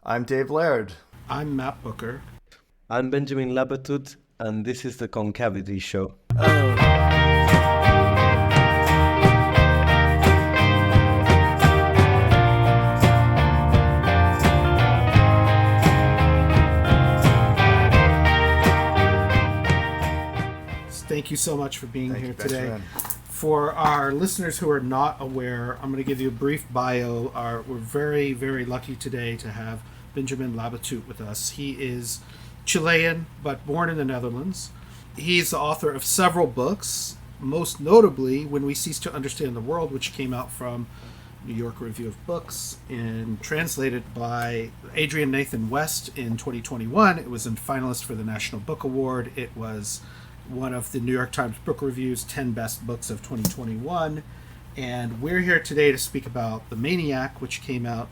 I'm Dave Laird. I'm Matt Booker. I'm Benjamín Labatut, and this is the Concavity Show. Thank you so much for being Thank here you, today. Benjamin. For our listeners who are not aware, I'm going to give you a brief bio. We're very, very lucky today to have Benjamín Labatut with us. He is Chilean, but born in the Netherlands. He's the author of several books, most notably When We Cease to Understand the World, which came out from New York Review of Books and translated by Adrian Nathan West in 2021. It was a finalist for the National Book Award. It was one of the New York Times Book Review's 10 best books of 2021. And we're here today to speak about The MANIAC, which came out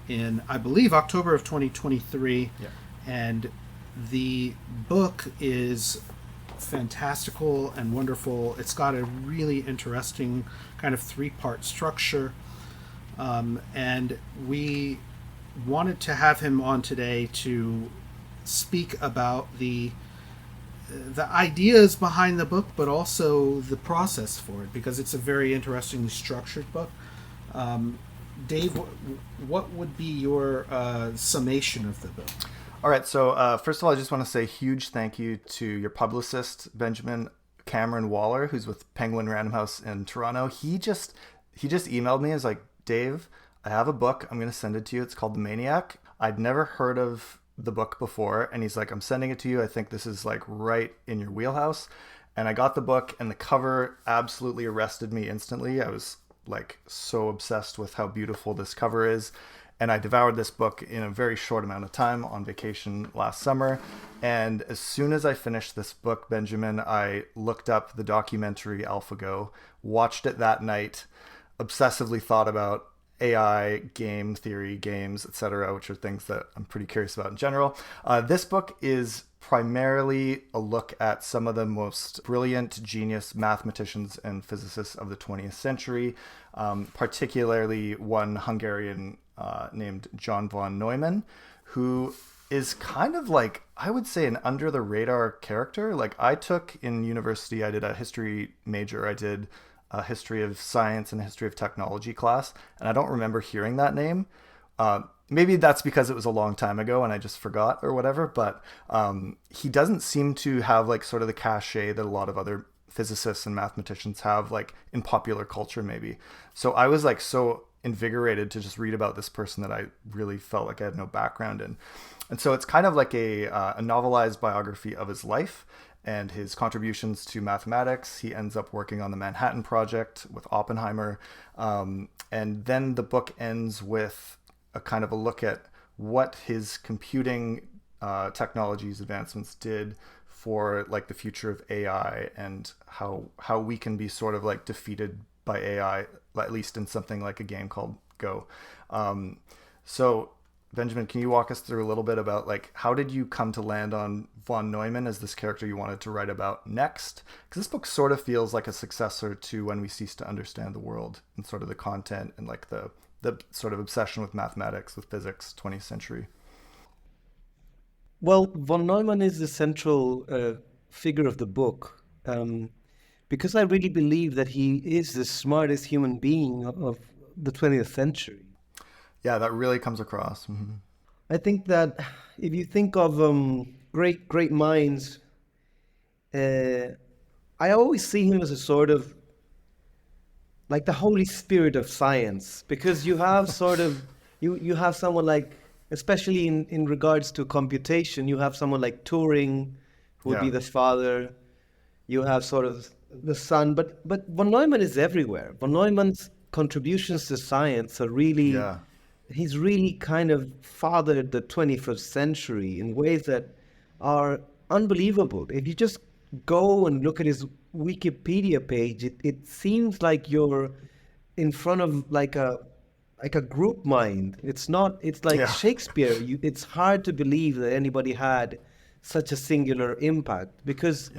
in, I believe, October of 2023. Yeah. And the book is fantastical and wonderful. It's got a really interesting kind of three-part structure. And we wanted to have him on today to speak about the ideas behind the book, but also the process for it, because it's a very interestingly structured book. Dave, what would be your summation of the book? All right, so first of all, I just want to say a huge thank you to your publicist, Benjamin Cameron Waller, who's with Penguin Random House in Toronto. He just emailed me. He's like, Dave, I have a book. I'm going to send it to you. It's called The MANIAC. I'd never heard of the book before, and he's like, I'm sending it to you. I think this is like right in your wheelhouse. And I got the book, and the cover absolutely arrested me instantly. I was like so obsessed with how beautiful this cover is, and I devoured this book in a very short amount of time on vacation last summer. And as soon as I finished this book, Benjamin, I looked up the documentary AlphaGo, watched it that night, obsessively thought about AI, game theory, games, etc., which are things that I'm pretty curious about in general. This book is primarily a look at some of the most brilliant, genius mathematicians and physicists of the 20th century, particularly one Hungarian named John von Neumann, who is kind of like, I would say, an under-the-radar character. Like, I took in university, I did a history major. I did a history of science and a history of technology class, and I don't remember hearing that name. Maybe that's because it was a long time ago and I just forgot or whatever, but he doesn't seem to have like sort of the cachet that a lot of other physicists and mathematicians have, like in popular culture maybe. So I was like so invigorated to just read about this person that I really felt like I had no background in. And so it's kind of like a novelized biography of his life and his contributions to mathematics. He ends up working on the Manhattan Project with Oppenheimer. And then the book ends with a kind of a look at what his computing technologies advancements did for like the future of AI, and how we can be sort of like defeated by AI, at least in something like a game called Go. So Benjamin, can you walk us through a little bit about like how did you come to land on von Neumann as this character you wanted to write about next? Because this book sort of feels like a successor to When We Cease to Understand the World, and sort of the content and like the sort of obsession with mathematics, with physics, 20th century. Well, von Neumann is the central figure of the book, because I really believe that he is the smartest human being of the 20th century. Yeah, that really comes across. Mm-hmm. I think that if you think of great minds, I always see him as a sort of like the Holy Spirit of science, because you have sort of you have someone like, especially in regards to computation, you have someone like Turing, who would be the father. You have sort of the son, but von Neumann is everywhere. Von Neumann's contributions to science are really. Yeah. He's really kind of fathered the 21st century in ways that are unbelievable. If you just go and look at his Wikipedia page, it seems like you're in front of like a group mind. It's like Shakespeare. It's hard to believe that anybody had such a singular impact, because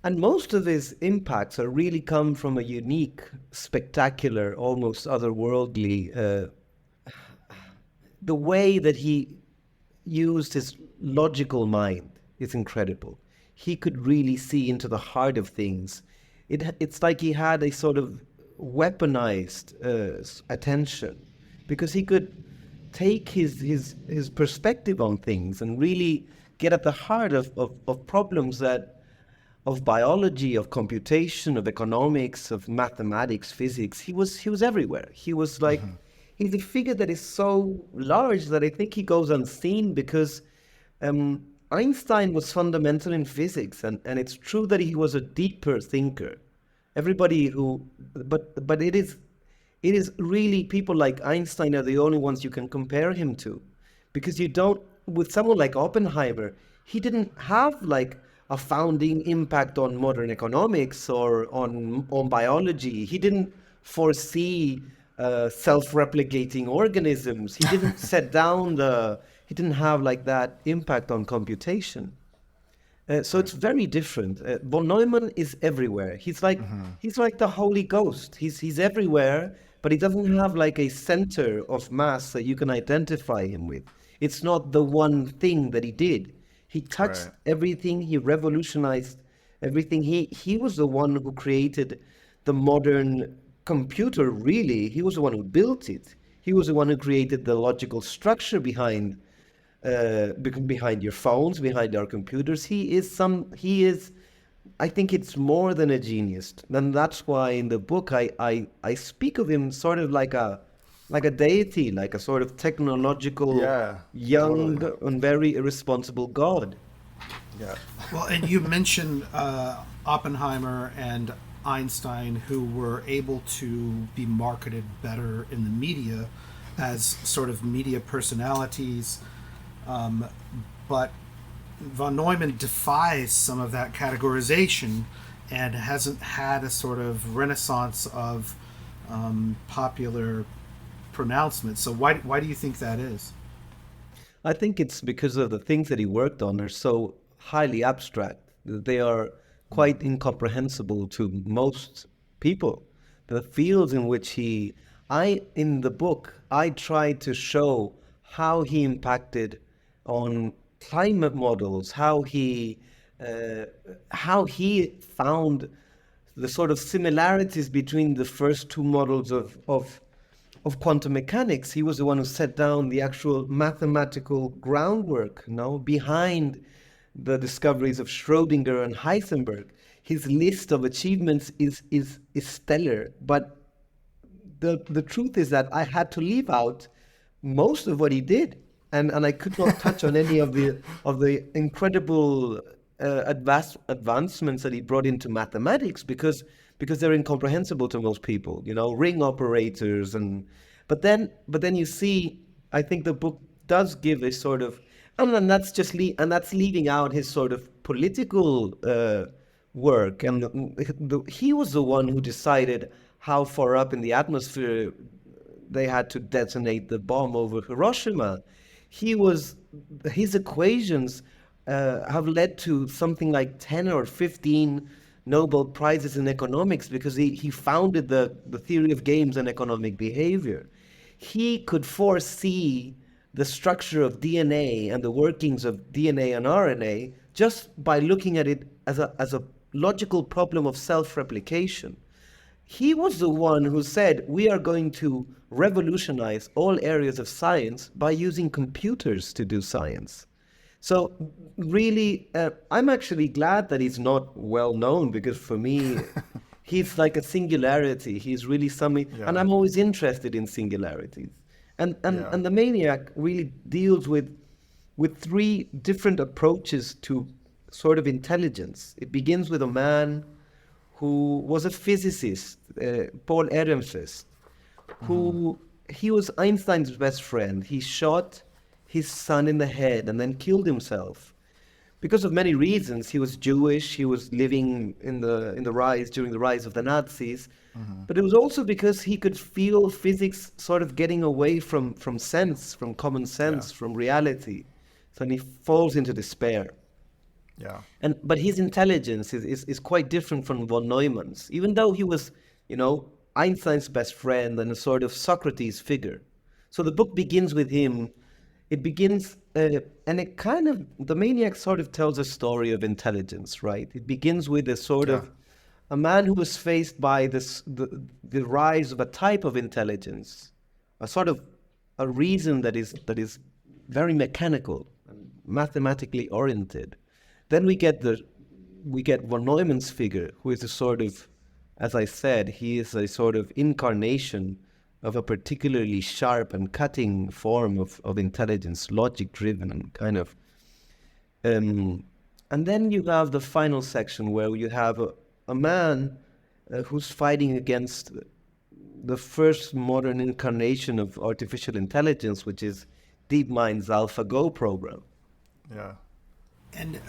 and most of his impacts are really come from a unique, spectacular, almost otherworldly the way that he used his logical mind is incredible. He could really see into the heart of things. It's like he had a sort of weaponized attention, because he could take his perspective on things and really get at the heart of problems of biology, of computation, of economics, of mathematics, physics. He was everywhere. He was like, he's a figure that is so large that I think he goes unseen, because Einstein was fundamental in physics, and it's true that he was a deeper thinker. But it is really, people like Einstein are the only ones you can compare him to, because you don't, with someone like Oppenheimer, he didn't have like a founding impact on modern economics or on biology. He didn't foresee self-replicating organisms. He didn't he didn't have like that impact on computation. So it's very different. Von Neumann is everywhere. He's like the Holy Ghost. He's everywhere, but he doesn't have like a center of mass that you can identify him with. It's not the one thing that he did. He touched everything. He revolutionized everything. He was the one who created the modern computer, really. He was the one who built it. He was the one who created the logical structure behind your phones, behind our computers. I think it's more than a genius. And that's why in the book I speak of him sort of like a deity, like a sort of technological, young and very irresponsible god. Yeah. Well, and you mentioned Oppenheimer and Einstein, who were able to be marketed better in the media as sort of media personalities. But von Neumann defies some of that categorization and hasn't had a sort of renaissance of popular pronouncement. So why do you think that is? I think it's because of the things that he worked on are so highly abstract that they are quite incomprehensible to most people. The fields in which in the book, I tried to show how he impacted on climate models, how he found the sort of similarities between the first two models of quantum mechanics. He was the one who set down the actual mathematical groundwork, behind the discoveries of Schrödinger and Heisenberg. His list of achievements is stellar, but the truth is that I had to leave out most of what he did, and I could not touch on any of the incredible advancements that he brought into mathematics because they're incomprehensible to most people. Ring operators but then you see, I think the book does give a sort of, and that's leaving out his sort of political work, and he was the one who decided how far up in the atmosphere they had to detonate the bomb over Hiroshima. His equations have led to something like 10 or 15 Nobel Prizes in economics, because he founded the theory of games and economic behavior. He could foresee the structure of DNA and the workings of DNA and RNA just by looking at it as a logical problem of self-replication. He was the one who said, we are going to revolutionize all areas of science by using computers to do science. So really, I'm actually glad that he's not well known, because for me, he's like a singularity. He's really something, and I'm always interested in singularities. And the MANIAC really deals with three different approaches to sort of intelligence. It begins with a man who was a physicist, Paul Ehrenfest, he was Einstein's best friend. He shot his son in the head and then killed himself because of many reasons. He was Jewish. He was living in the rise during the rise of the Nazis, but it was also because he could feel physics sort of getting away from sense, from common sense, from reality. So he falls into despair. Yeah. But his intelligence is quite different from von Neumann's, even though he was, Einstein's best friend and a sort of Socrates figure. So the book begins with him. It begins, and it kind of, the Maniac sort of tells a story of intelligence, right? It begins with a sort Yeah. of a man who was faced by the rise of a type of intelligence, a sort of a reason that is very mechanical and mathematically oriented. Then we get von Neumann's figure, who is a sort of, as I said, he is a sort of incarnation of a particularly sharp and cutting form of intelligence, logic driven and kind of. And then you have the final section where you have a man who's fighting against the first modern incarnation of artificial intelligence, which is DeepMind's AlphaGo program. Yeah. And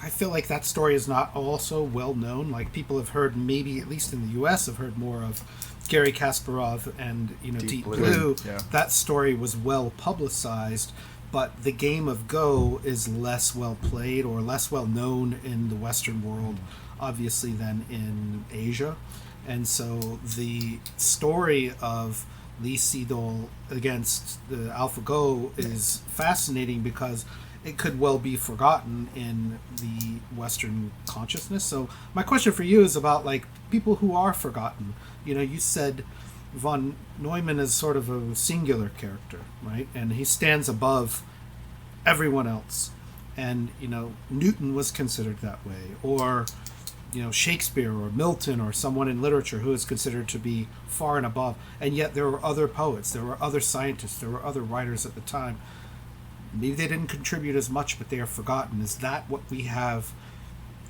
I feel like that story is not also well known. Like, people have heard, maybe at least in the U.S., have heard more of Gary Kasparov and Deep Blue. Yeah. That story was well publicized, but the game of Go is less well played or less well known in the Western world, obviously, than in Asia. And so the story of Lee Sedol against the AlphaGo is fascinating because it could well be forgotten in the Western consciousness. So my question for you is about, like, people who are forgotten. You said von Neumann is sort of a singular character, right? And he stands above everyone else. And, Newton was considered that way. Or, Shakespeare or Milton or someone in literature who is considered to be far and above. And yet there were other poets, there were other scientists, there were other writers at the time. Maybe they didn't contribute as much, but they are forgotten. Is that what we have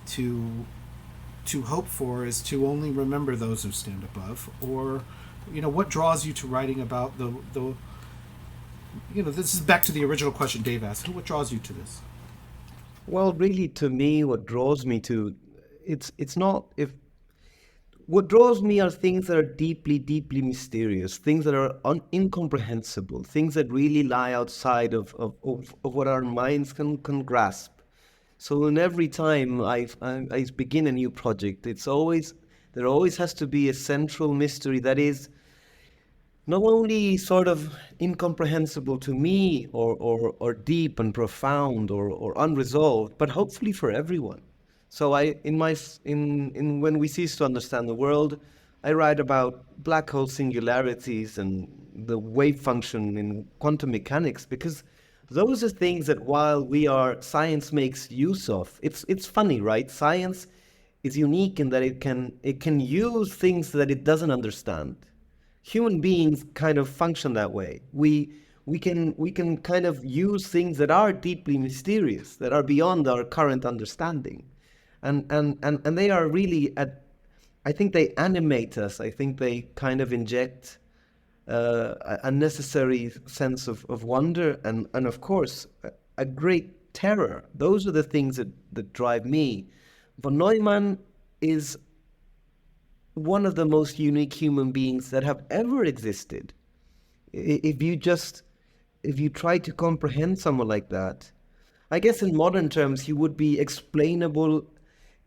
to hope for, is to only remember those who stand above? Or, what draws you to writing about the this is back to the original question Dave asked. What draws you to this? Well, really, to me, what draws me to, it's not, if what draws me are things that are deeply, deeply mysterious, things that are incomprehensible, things that really lie outside of what our minds can grasp. So in every time I begin a new project, there always has to be a central mystery that is not only sort of incomprehensible to me or deep and profound or unresolved, but hopefully for everyone. So when we cease to understand the world, I write about black hole singularities and the wave function in quantum mechanics, because those are things that science makes use of. It's funny, right? Science is unique in that it can use things that it doesn't understand. Human beings kind of function that way. We can kind of use things that are deeply mysterious, that are beyond our current understanding. And they are really I think they animate us. I think they kind of inject a necessary sense of wonder and of course a great terror. Those are the things that drive me. Von Neumann is one of the most unique human beings that have ever existed. If you try to comprehend someone like that, I guess in modern terms he would be explainable.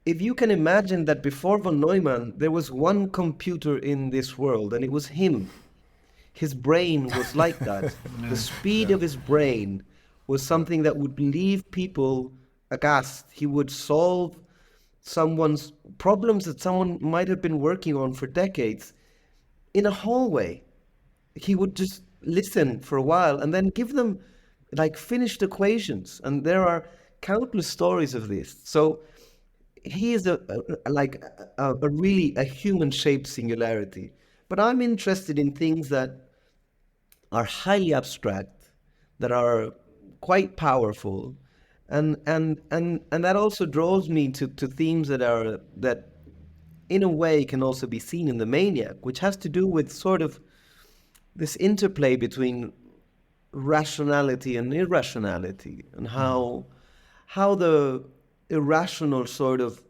If you can imagine that before von Neumann there was one computer in this world and it was him. His brain was like that. The speed of his brain was something that would leave people aghast. He would solve someone's problems that someone might have been working on for decades in a hallway. He would just listen for a while and then give them like finished equations. And there are countless stories of this. So he is a really human-shaped singularity. But I'm interested in things that are highly abstract, that are quite powerful, and that also draws me to themes that in a way can also be seen in the Maniac, which has to do with sort of this interplay between rationality and irrationality, and how the irrational sort of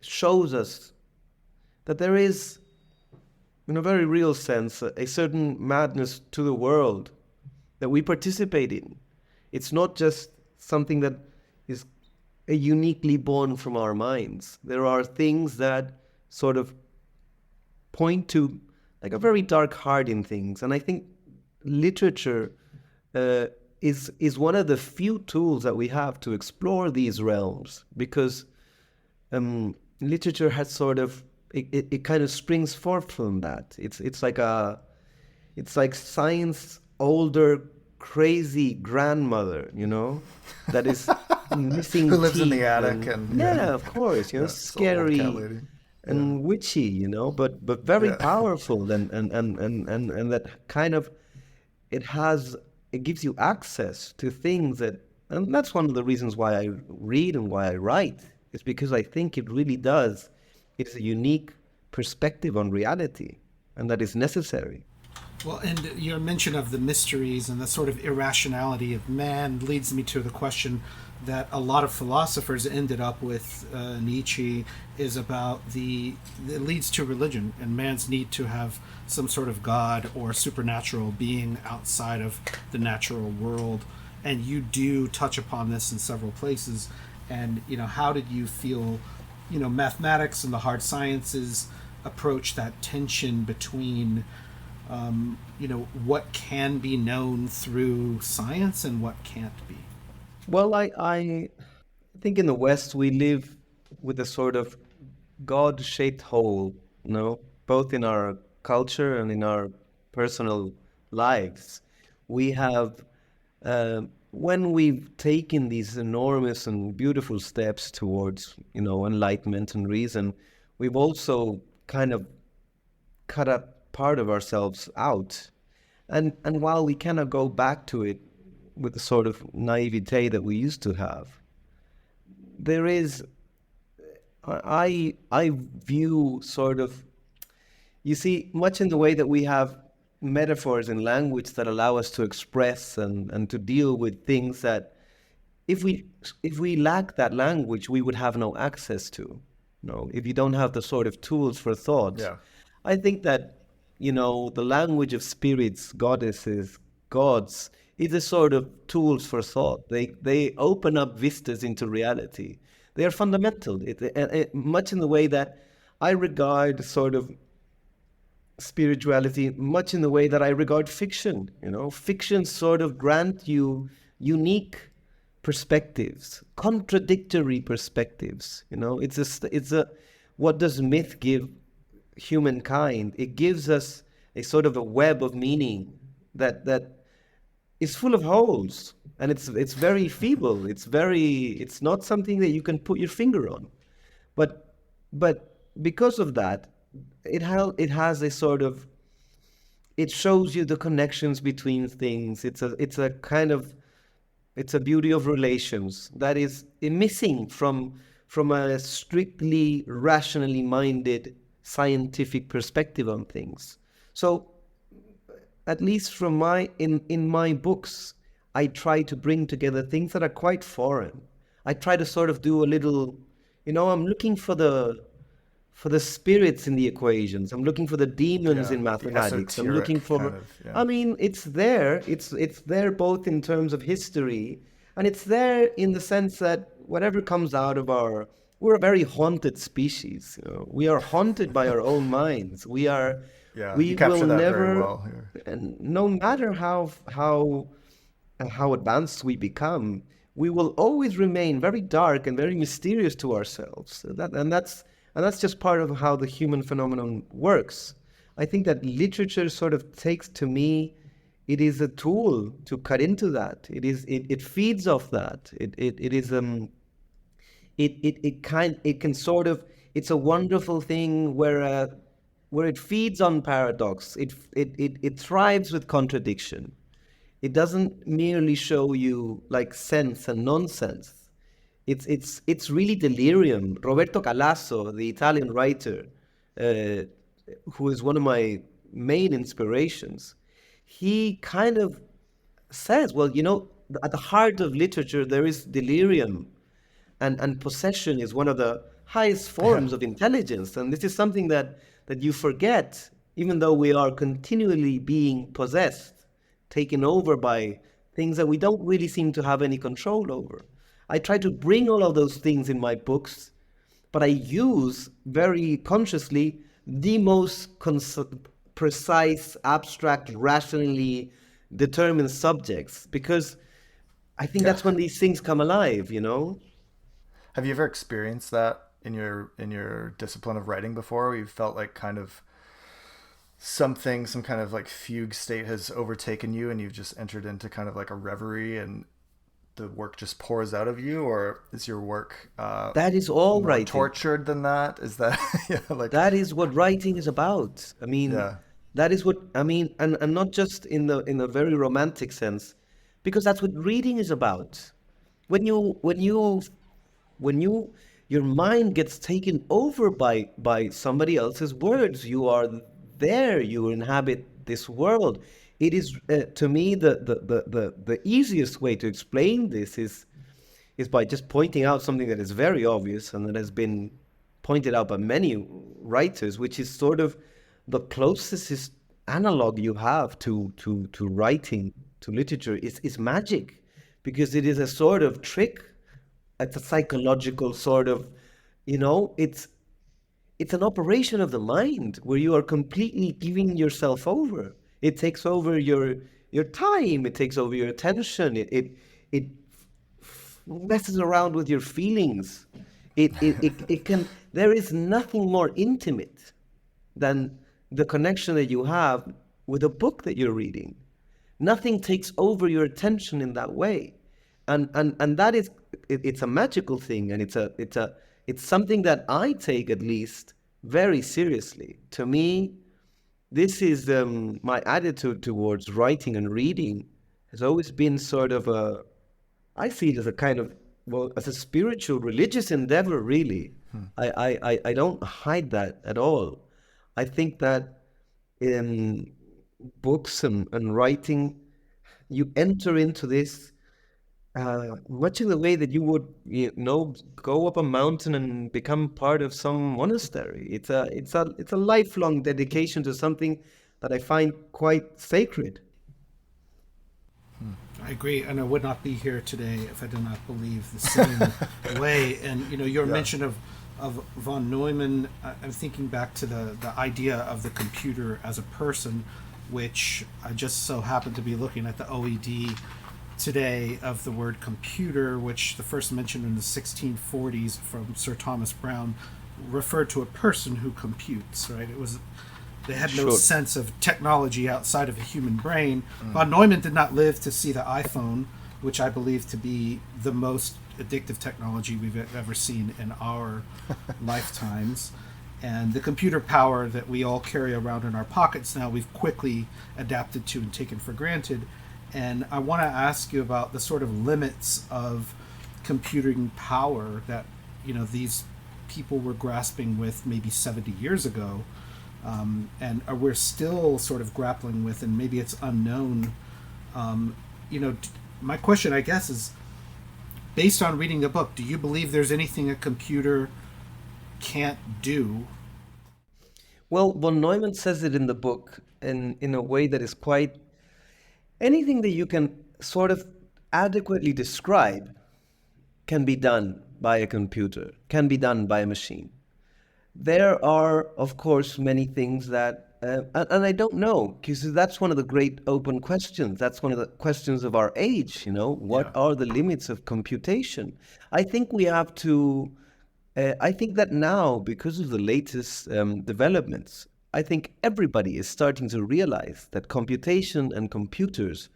shows us that there is, in a very real sense, a certain madness to the world that we participate in. It's not just something that is uniquely born from our minds. There are things that sort of point to like a very dark heart in things. And I think literature is one of the few tools that we have to explore these realms, because literature has sort of it kind of springs forth from that. It's like science older crazy grandmother, that is missing Who lives in the teeth attic yeah, of course, yeah, it's the old cat scary lady. and witchy, but very Yeah. powerful, and that kind of it gives you access to things and that's one of the reasons why I read and why I write, is because I think it really does. It's a unique perspective on reality, and that is necessary. Well, and your mention of the mysteries and the sort of irrationality of man leads me to the question that a lot of philosophers ended up with, Nietzsche, is about it leads to religion and man's need to have some sort of God or supernatural being outside of the natural world. And you do touch upon this in several places. And, how did you feel, mathematics and the hard sciences approach that tension between what can be known through science and what can't be? Well, I think in the West we live with a sort of God-shaped hole, both in our culture and in our personal lives. We have, when we've taken these enormous and beautiful steps towards, enlightenment and reason, we've also kind of cut a part of ourselves out. And while we cannot go back to it with the sort of naivete that we used to have, there is, I view sort of, you see, much in the way that we have metaphors in language that allow us to express and to deal with things that if we lack that language, we would have no access to. If you don't have the sort of tools for thought. Yeah. I think that, the language of spirits, goddesses, gods, is a sort of tools for thought. They open up vistas into reality. They are fundamental, much in the way that I regard sort of spirituality, much in the way that I regard fiction. Fiction sort of grant you unique perspectives, contradictory perspectives. What does myth give humankind? It gives us a sort of a web of meaning that is full of holes, and it's very feeble. It's not something that you can put your finger on, but because of that, it has a sort of, it shows you the connections between things. It's a beauty of relations that is missing from a strictly rationally minded scientific perspective on things. So, at least in my books, I try to bring together things that are quite foreign. I try to sort of do a little, I'm looking for the spirits in the equations. I'm looking for the demons Yeah, in the mathematics. I'm esoteric looking for, kind of, yeah. I mean, it's there. It's there both in terms of history, and it's there in the sense that whatever comes out of we're a very haunted species. We are haunted by our own minds. Yeah, We you capture will that never, very well here. and no matter how advanced we become, we will always remain very dark and very mysterious to ourselves. That's just part of how the human phenomenon works. I think that literature sort of takes, to me, it is a tool to cut into that. It feeds off that. It can sort of, it's a wonderful thing where it feeds on paradox. It thrives with contradiction. It doesn't merely show you like sense and nonsense. It's really delirium. Roberto Calasso, the Italian writer, who is one of my main inspirations, he kind of says, well, at the heart of literature there is delirium, and possession is one of the highest forms of intelligence. And this is something that you forget, even though we are continually being possessed, taken over by things that we don't really seem to have any control over. I try to bring all of those things in my books, but I use very consciously the most precise, abstract, rationally determined subjects, because I think Yeah. that's when these things come alive, you know? Have you ever experienced that in your discipline of writing before, where you felt like kind of something, some kind of like fugue state has overtaken you and you've just entered into kind of like a reverie and the work just pours out of you? Or is your work That is all more writing. tortured than that? Is that yeah, like That is what writing is about. I mean, yeah. that is what I mean, and not just in the very romantic sense, because that's what reading is about. When you your mind gets taken over by somebody else's words, you are there, you inhabit this world. It is to me the easiest way to explain this is by just pointing out something that is very obvious and that has been pointed out by many writers, which is sort of the closest analog you have to writing, to literature, is magic, because it is a sort of trick. It's a psychological sort of, it's an operation of the mind where you are completely giving yourself over. It takes over your time. It takes over your attention. It messes around with your feelings. It can. There is nothing more intimate than the connection that you have with a book that you're reading. Nothing takes over your attention in that way, and that is it's a magical thing, and it's something that I take, at least, very seriously. To me, this is my attitude towards writing and reading has always been sort of a, I see it as a kind of, well, as a spiritual, religious endeavor, really. I don't hide that at all. I think that in books and writing, you enter into this much in the way that you would, go up a mountain and become part of some monastery. It's a lifelong dedication to something that I find quite sacred. I agree, and I would not be here today if I did not believe the same way. And your Yeah. mention of von Neumann, I'm thinking back to the idea of the computer as a person, which I just so happened to be looking at the OED today of the word computer, which the first mention in the 1640s from Sir Thomas Browne referred to a person who computes. Right? They had no Sure. sense of technology outside of a human brain. Von Neumann did not live to see the iPhone, which I believe to be the most addictive technology we've ever seen in our lifetimes. And the computer power that we all carry around in our pockets now, we've quickly adapted to and taken for granted. And I want to ask you about the sort of limits of computing power that these people were grasping with maybe 70 years ago, and we're still sort of grappling with, and maybe it's unknown. My question, I guess, is based on reading the book, do you believe there's anything a computer can't do? Well, von Neumann says it in the book in a way that is quite, anything that you can sort of adequately describe can be done by a computer, can be done by a machine. There are, of course, many things that, and I don't know, because that's one of the great open questions. That's one of the questions of our age, what Yeah. are the limits of computation? I think we have to, I think that now, because of the latest developments, I think everybody is starting to realize that computation and computers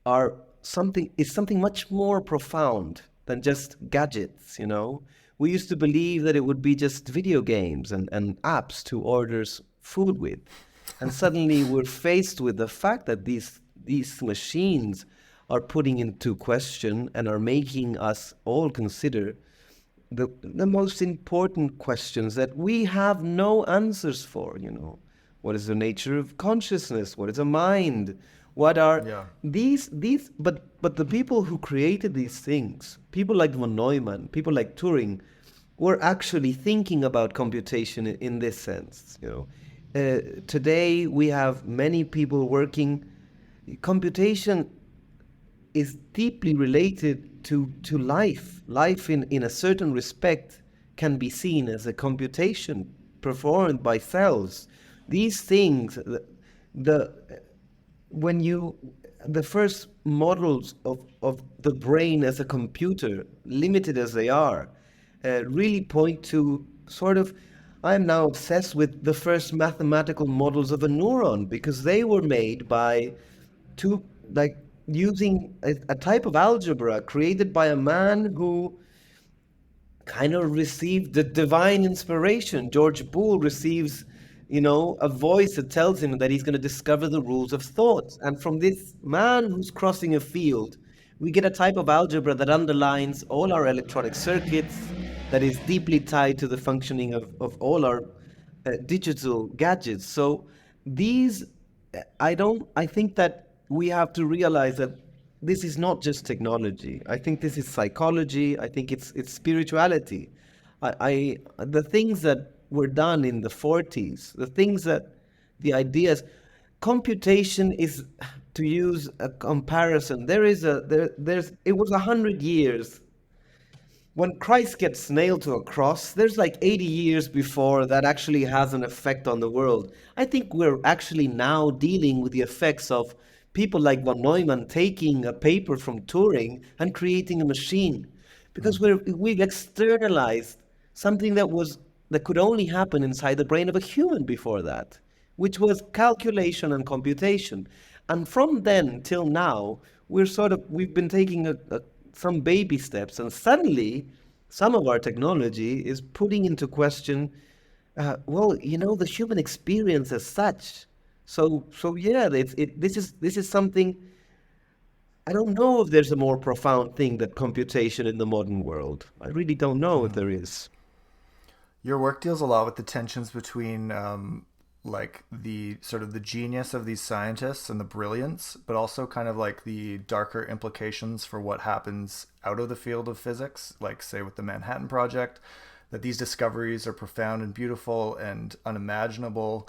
is something much more profound than just gadgets. We used to believe that it would be just video games and apps to order food with. And suddenly we're faced with the fact that these machines are putting into question and are making us all consider the most important questions that we have no answers for. What is the nature of consciousness? What is a mind? What are Yeah. these but the people who created these things, people like von Neumann, people like Turing, were actually thinking about computation in this sense. Today we have many people working. Computation is deeply related to life. Life, in a certain respect, can be seen as a computation performed by cells. These things, the when you the first models of the brain as a computer, limited as they are, really point to sort of, I'm now obsessed with the first mathematical models of a neuron, because they were made by two, like using a type of algebra created by a man who kind of received the divine inspiration. George Boole receives, a voice that tells him that he's going to discover the rules of thought. And from this man who's crossing a field, we get a type of algebra that underlines all our electronic circuits, that is deeply tied to the functioning of all our digital gadgets. So these, I think that we have to realize that this is not just technology. I think this is psychology. I think it's spirituality. The things that were done in the 40s, the ideas, computation is, to use a comparison, there's it was 100 years. When Christ gets nailed to a cross, there's like 80 years before that actually has an effect on the world. I think we're actually now dealing with the effects of people like von Neumann taking a paper from Turing and creating a machine, because we've externalized something that could only happen inside the brain of a human before that, which was calculation and computation. And from then till now, we've been taking some baby steps, and suddenly some of our technology is putting into question, the human experience as such. So yeah, this is something. I don't know if there's a more profound thing than computation in the modern world. I really don't know if there is. Your work deals a lot with the tensions between like the sort of the genius of these scientists and the brilliance, but also kind of like the darker implications for what happens out of the field of physics, like say with the Manhattan Project, that these discoveries are profound and beautiful and unimaginable,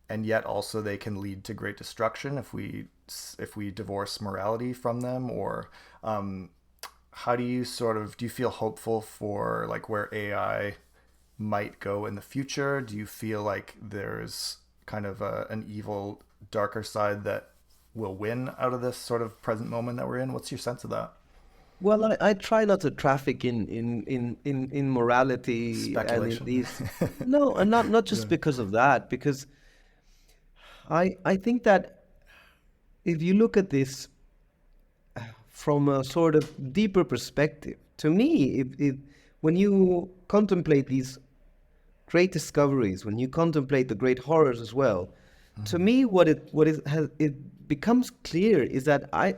and yet also they can lead to great destruction if we divorce morality from them. Or how do you feel hopeful for like where AI might go in the future? Do you feel like there's kind of an evil, darker side that will win out of this sort of present moment that we're in? What's your sense of that? Well, I try not to traffic in morality and in Speculation. these. No, and not just because of that, because I think that if you look at this from a sort of deeper perspective, to me, when you contemplate these great discoveries, when you contemplate the great horrors as well, to me, what it becomes clear is that I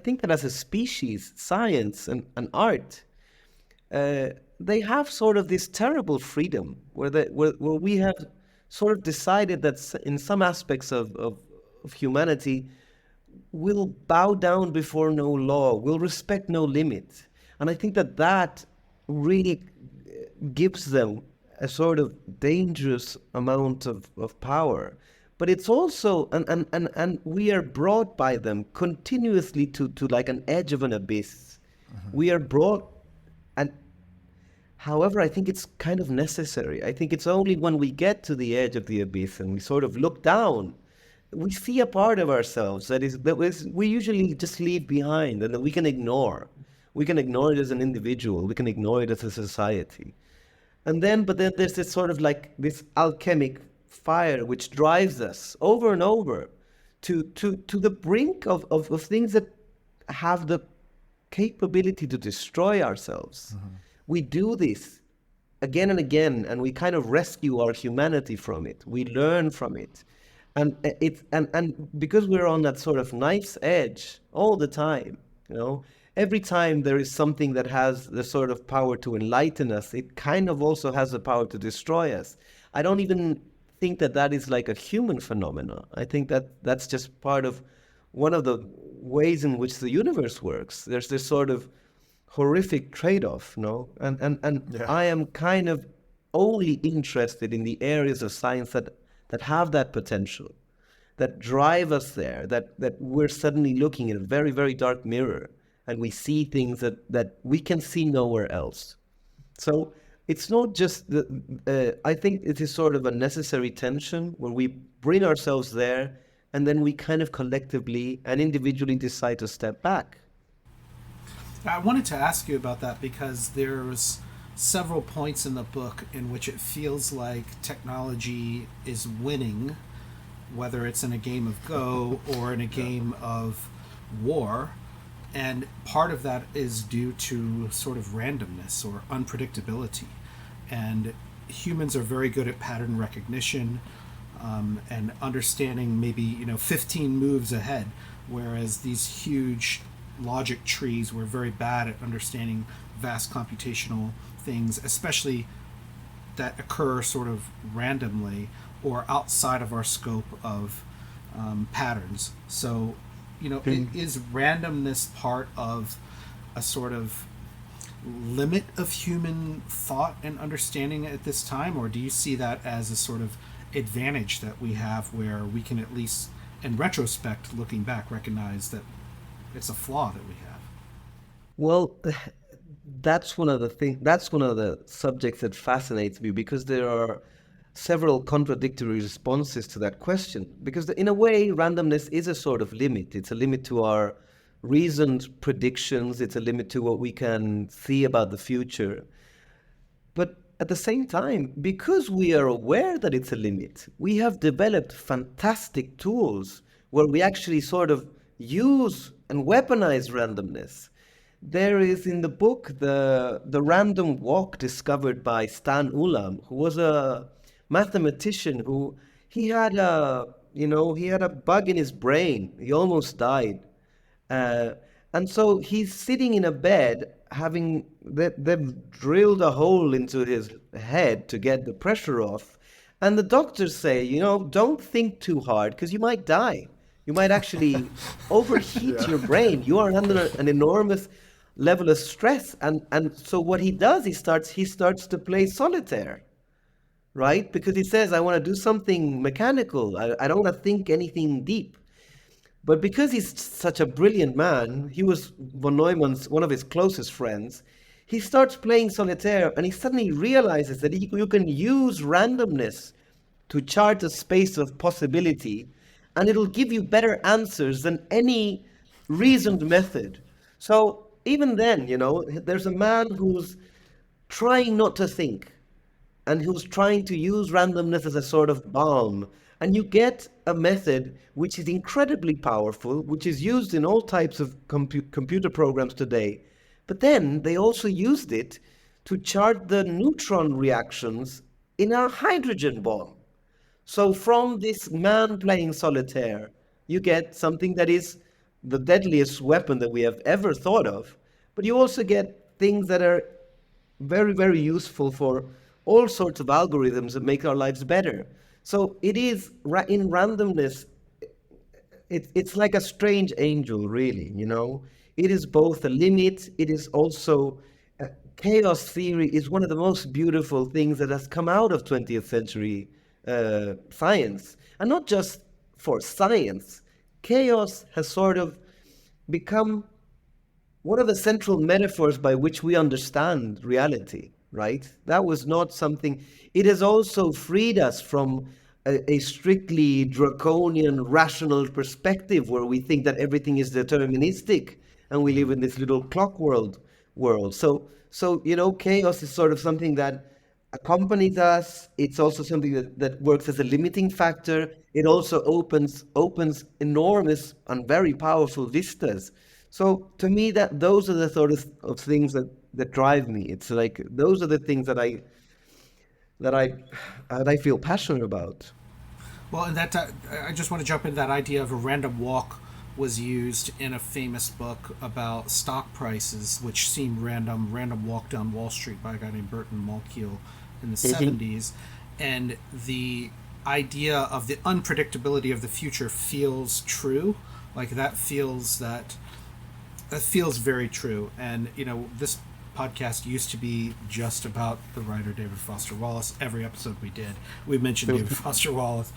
think that as a species, science and art, they have sort of this terrible freedom where we have sort of decided that in some aspects of humanity, we'll bow down before no law, we'll respect no limit. And I think that really gives them a sort of dangerous amount of power. But it's also, and we are brought by them continuously to like an edge of an abyss. We are brought, and however, I think it's kind of necessary. I think it's only when we get to the edge of the abyss and we sort of look down, we see a part of ourselves we usually just leave behind and that we can ignore. We can ignore it as an individual. We can ignore it as a society. But then there's this sort of like this alchemic fire which drives us over and over to the brink of things that have the capability to destroy ourselves. We do this again and again, and we kind of rescue our humanity from it. We learn from it. And because we're on that sort of knife's edge all the time, every time there is something that has the sort of power to enlighten us, it kind of also has the power to destroy us. I don't even think that is like a human phenomenon. I think that's just part of one of the ways in which the universe works. There's this sort of horrific trade-off, And Yeah. I am kind of only interested in the areas of science that have that potential, that drive us there, that we're suddenly looking in a very, very dark mirror and we see things that we can see nowhere else. So it's not just I think it is sort of a necessary tension where we bring ourselves there and then we kind of collectively and individually decide to step back. I wanted to ask you about that because there's several points in the book in which it feels like technology is winning, whether it's in a game of Go or in a game of war. And part of that is due to sort of randomness or unpredictability. And humans are very good at pattern recognition, and understanding maybe 15 moves ahead, whereas these huge logic trees were very bad at understanding vast computational things, especially that occur sort of randomly or outside of our scope of patterns. So, is randomness part of a sort of limit of human thought and understanding at this time, or do you see that as a sort of advantage that we have where we can, at least in retrospect, looking back, recognize that it's a flaw that we have? Well, that's one of the things. That's one of the subjects that fascinates me, because there are several contradictory responses to that question. Because in a way, randomness is a sort of limit. It's a limit to our reasoned predictions. It's a limit to what we can see about the future. But at the same time, because we are aware that it's a limit, we have developed fantastic tools where we actually sort of use and weaponize randomness. There is in the book the random walk discovered by Stan Ulam, who was a mathematician who he had a bug in his brain. He almost died. And so he's sitting in a bed, they've drilled a hole into his head to get the pressure off. And the doctors say, don't think too hard because you might die. You might actually overheat your brain. You are under an enormous level of stress. And so what he does, he starts to play solitaire, right? Because he says, I want to do something mechanical. I don't want to think anything deep. But because he's such a brilliant man, he was von Neumann's one of his closest friends, he starts playing solitaire and he suddenly realizes that you can use randomness to chart a space of possibility, and it'll give you better answers than any reasoned method. So even then, there's a man who's trying not to think and who's trying to use randomness as a sort of balm. And you get a method which is incredibly powerful, which is used in all types of computer programs today. But then they also used it to chart the neutron reactions in our hydrogen bomb. So from this man playing solitaire, you get something that is the deadliest weapon that we have ever thought of. But you also get things that are very, very useful for all sorts of algorithms that make our lives better. So it is, in randomness, it's like a strange angel, really, It is both a limit, it is also, chaos theory is one of the most beautiful things that has come out of 20th century science. And not just for science, chaos has sort of become one of the central metaphors by which we understand reality, right? That was not something. It has also freed us from a strictly draconian, rational perspective where we think that everything is deterministic and we live in this little clock world. So chaos is sort of something that accompanies us. It's also something that works as a limiting factor. It also opens enormous and very powerful vistas. So to me, those are the sort of things that drive me. It's like those are the things that I feel passionate about. Well, and I just want to jump into that idea of a random walk was used in a famous book about stock prices, which seemed random. Random Walk Down Wall Street by a guy named Burton Malkiel in the 70s. And the idea of the unpredictability of the future feels true. Like that feels very true. And, this podcast used to be just about the writer David Foster Wallace. Every episode we mentioned David Foster Wallace.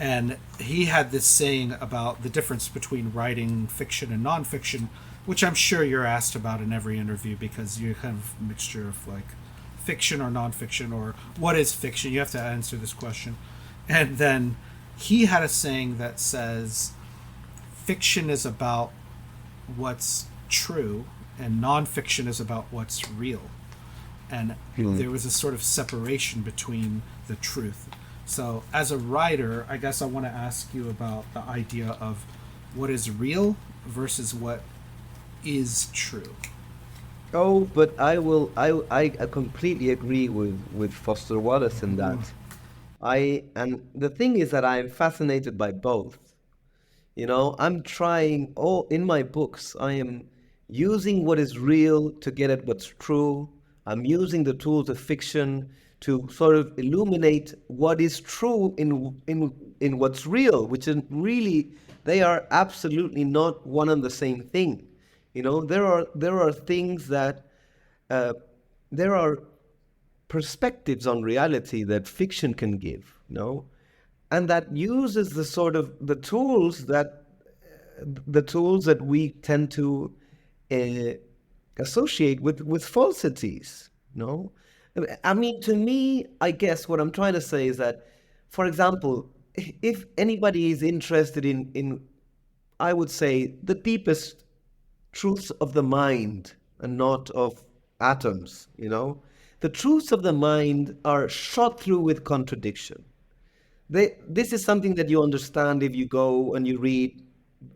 And he had this saying about the difference between writing fiction and nonfiction, which I'm sure you're asked about in every interview because you're kind of a mixture of like fiction or nonfiction, or what is fiction? You have to answer this question. And then he had a saying that says, fiction is about what's true and nonfiction is about what's real. And there was a sort of separation between the truth. So as a writer, I guess I want to ask you about the idea of what is real versus what is true. Oh, but I completely agree with Foster Wallace in that. And the thing is that I'm fascinated by both. You know, I'm trying all in my books. I am using what is real to get at what's true. I'm using the tools of fiction to sort of illuminate what is true in what's real, which is really they are absolutely not one and the same thing. You know, there are things that uh, there are perspectives on reality that fiction can give, you know, and that uses the sort of the tools that we tend to uh, associate with falsities. No, I mean, to me, I guess what I'm trying to say is that, for example, if anybody is interested in I would say the deepest truths of the mind and not of atoms, you know, the truths of the mind are shot through with contradiction. This is something that you understand if you go and you read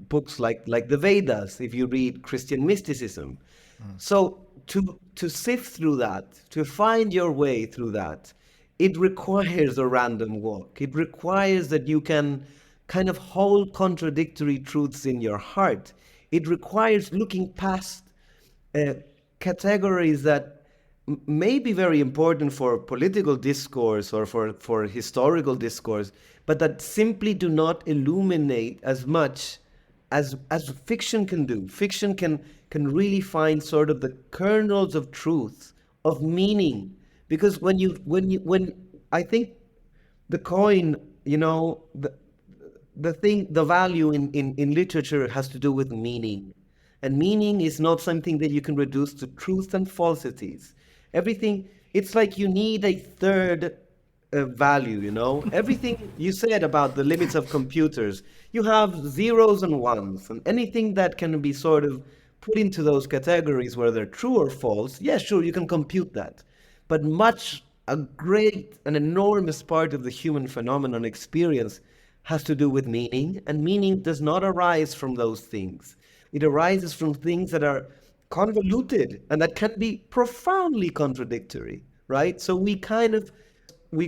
books like the Vedas, if you read Christian mysticism. So to sift through that, to find your way through that, it requires a random walk. It requires that you can kind of hold contradictory truths in your heart. It requires looking past uh, categories that may be very important for political discourse or for historical discourse, but that simply do not illuminate as much as fiction can do. Fiction can really find sort of the kernels of truth, of meaning, because when I think the coin, you know, the value in literature has to do with meaning. And meaning is not something that you can reduce to truth and falsities. Everything, it's like you need a third value, you know? Everything you said about the limits of computers, you have zeros and ones, and anything that can be sort of put into those categories where they're true or false, yeah, sure, you can compute that. But a great, an enormous part of the human phenomenon experience has to do with meaning, and meaning does not arise from those things. It arises from things that are convoluted and that can be profoundly contradictory, right? So we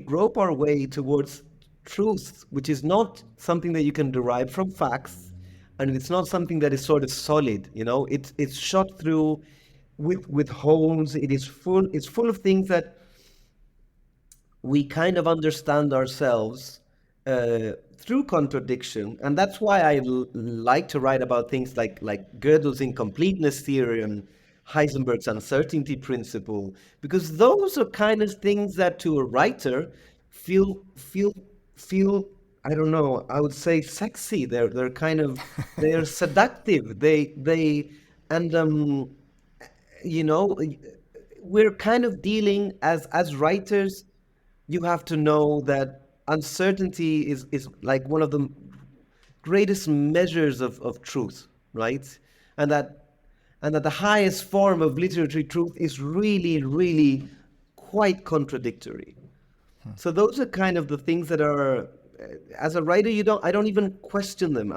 grope our way towards truth, which is not something that you can derive from facts, and it's not something that is sort of solid, you know. It's shot through with holes. It's full of things that we kind of understand ourselves through contradiction, and that's why like to write about things like Gödel's incompleteness theory and Heisenberg's uncertainty principle, because those are kind of things that to a writer feel I don't know, I would say sexy. They're kind of they're seductive. They and you know, we're kind of dealing as writers. You have to know that uncertainty is like one of the greatest measures of truth, right? And that the highest form of literary truth is really, really quite contradictory. So those are kind of the things that are, as a writer, I don't even question them.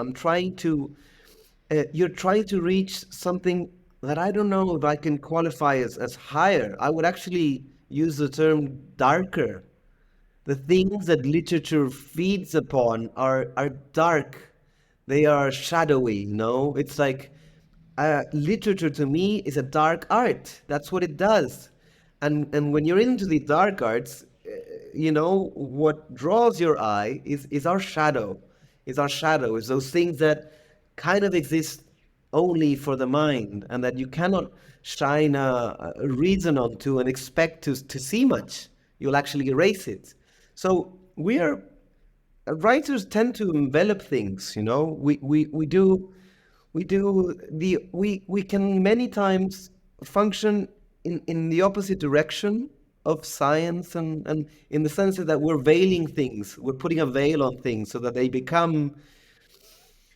You're trying to reach something that I don't know if I can qualify as higher. I would actually use the term darker. The things that literature feeds upon are dark. They are shadowy, you know? It's like literature to me is a dark art. That's what it does. And when you're into the dark arts, you know, what draws your eye is our shadow. Is those things that kind of exist only for the mind and that you cannot shine a reason onto and expect to see much. You'll actually erase it. So writers tend to envelop things, you know. We can many times function in the opposite direction of science, and in the sense that we're veiling things, we're putting a veil on things so that they become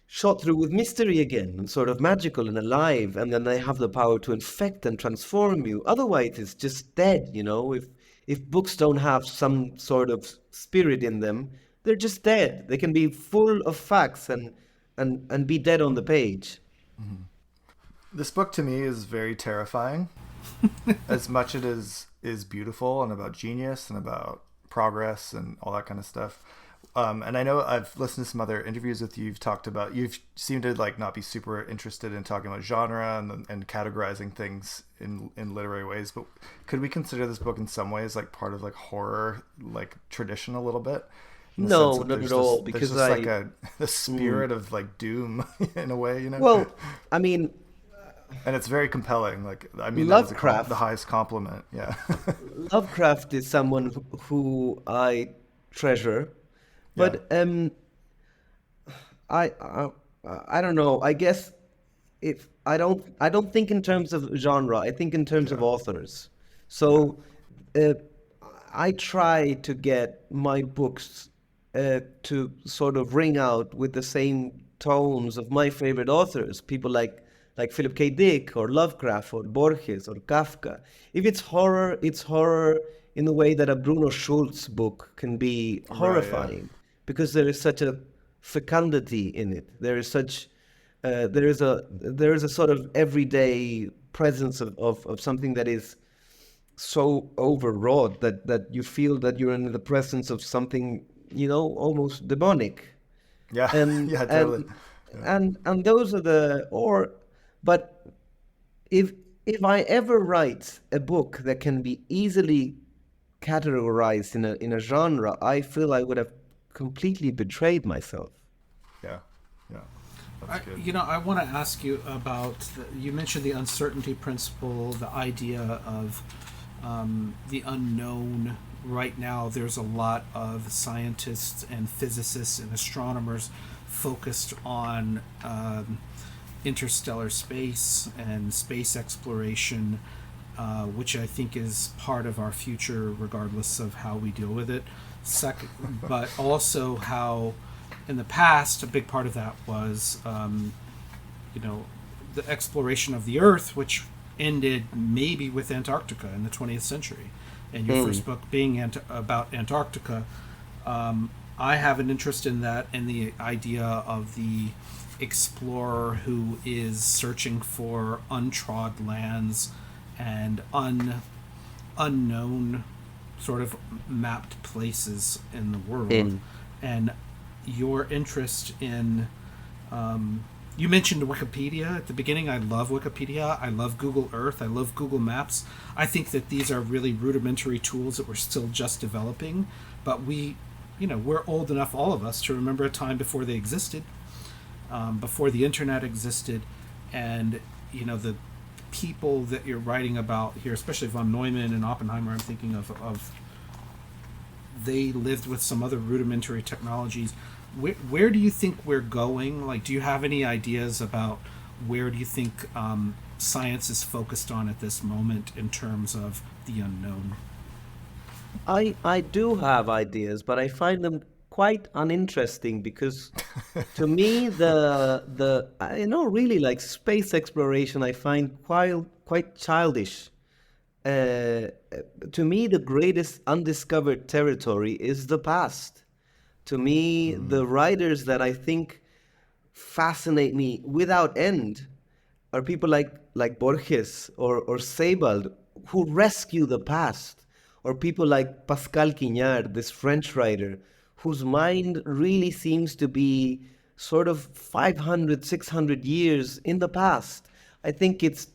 shot through with mystery again and sort of magical and alive, and then they have the power to infect and transform you. Otherwise it's just dead, you know. If books don't have some sort of spirit in them, they're just dead. They can be full of facts and be dead on the page. This book to me is very terrifying. As much it is beautiful and about genius and about progress and all that kind of stuff. And I know I've listened to some other interviews with you. You've talked about, you've seemed to like not be super interested in talking about genre and categorizing things in literary ways. But could we consider this book in some ways like part of like horror, like tradition a little bit? In the No, sense that not there's at all. this, Because there's just I like the spirit of like doom in a way, you know? well, I mean, And it's very compelling. Like, I mean, Lovecraft. the highest compliment. Yeah. Lovecraft is someone who I treasure, but I, I I don't know. I guess if I don't think in terms of genre. I think in terms of authors. So uh, I try to get my books to sort of ring out with the same tones of my favorite authors, people like Philip K. Dick or Lovecraft or Borges or Kafka. If it's horror in the way that a Bruno Schulz book can be Right, yeah. horrifying, because there is such a fecundity in it. There is such there is a sort of everyday presence of something that is so overwrought that you feel that you're in the presence of something, you know, almost demonic. Yeah. And Yeah, totally. and those are the or but if I ever write a book that can be easily categorized in a genre, I feel I would have completely betrayed myself. Yeah. Yeah. That's good. I want to ask you about. You mentioned the uncertainty principle, the idea of the unknown. Right now, there's a lot of scientists and physicists and astronomers focused on interstellar space and space exploration, which I think is part of our future, regardless of how we deal with it. But also how, in the past, a big part of that was, the exploration of the Earth, which ended maybe with Antarctica in the 20th century. And your first book being about Antarctica, I have an interest in that and the idea of the explorer who is searching for untrod lands and unknown sort of mapped places in the world. And your interest in you mentioned Wikipedia at the beginning. I love Wikipedia. I love Google Earth. I love Google Maps. I think that these are really rudimentary tools that we're still just developing, but we're old enough, all of us, to remember a time before they existed, before the internet existed. And the people that you're writing about here, especially von Neumann and Oppenheimer, I'm thinking of they lived with some other rudimentary technologies. Where do you think we're going? Like, do you have any ideas about where do you think science is focused on at this moment in terms of the unknown? I do have ideas, but I find them quite uninteresting because to me the really like space exploration I find quite childish. To me, the greatest undiscovered territory is the past. To me, the writers that I think fascinate me without end are people like Borges or Sebald, who rescue the past, or people like Pascal Quignard, this French writer, whose mind really seems to be sort of 500, 600 years in the past. I think it